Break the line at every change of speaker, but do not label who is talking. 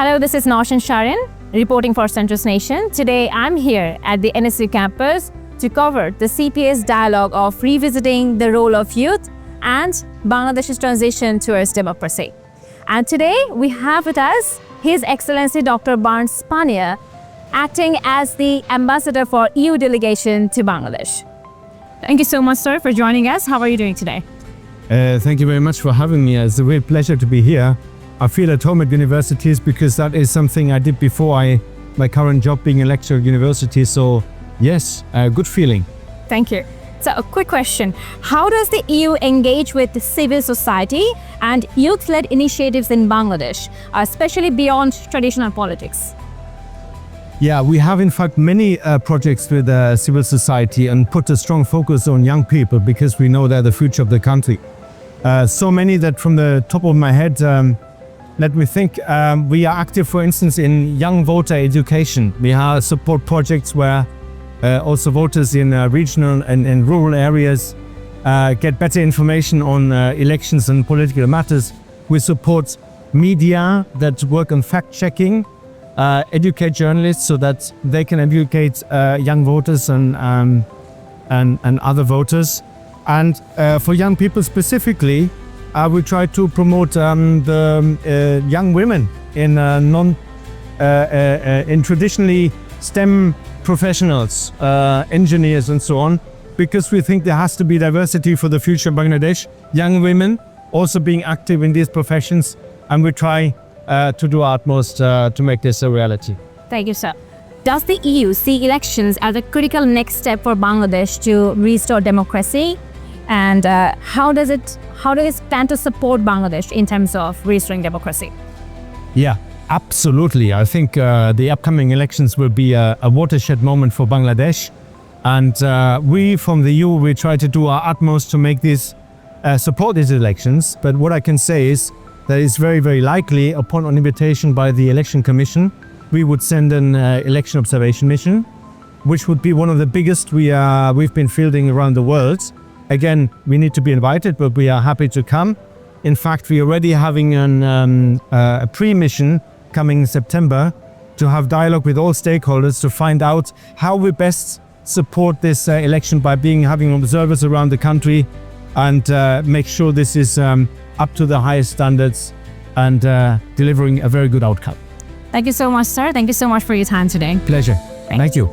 Hello, this is Naushan Sharin, reporting for Centris Nation. Today, I'm here at the NSU campus to cover the CPS Dialogue of revisiting the role of youth and Bangladesh's transition towards democracy. And today, we have with us His Excellency Dr. Bernd Spanier, acting as the ambassador for EU delegation to Bangladesh. Thank you so much, sir, for joining us. How are you doing today?
Thank you very much for having me. It's a real pleasure to be here. I feel at home at universities because that is something I did before my current job being a lecturer at university. So yes, a good feeling.
Thank you. So a quick question. How does the EU engage with the civil society and youth-led initiatives in Bangladesh, especially beyond traditional politics?
Yeah, we have in fact many projects with civil society and put a strong focus on young people because we know they're the future of the country. So many that from the top of my head, let me think, we are active, for instance, in young voter education. We have support projects where also voters in regional and rural areas get better information on elections and political matters. We support media that work on fact-checking, educate journalists so that they can educate young voters and other voters. And for young people specifically, we try to promote the young women in in traditionally STEM professionals, engineers and so on, because we think there has to be diversity for the future of Bangladesh. Young women also being active in these professions, and we try to do our utmost to make this a reality.
Thank you, sir. Does the EU see elections as a critical next step for Bangladesh to restore democracy? And how does it plan to support Bangladesh in terms of restoring democracy?
Yeah, absolutely. I think the upcoming elections will be a watershed moment for Bangladesh. And we from the EU, we try to do our utmost to make these, support these elections. But what I can say is that it's very, very likely upon an invitation by the Election Commission, we would send an election observation mission, which would be one of the biggest we've been fielding around the world. Again, we need to be invited, but we are happy to come. In fact, we are already having a pre-mission coming in September to have dialogue with all stakeholders to find out how we best support this election by having observers around the country and make sure this is up to the highest standards and delivering a very good outcome.
Thank you so much, sir. Thank you so much for your time today.
Pleasure. Thank you.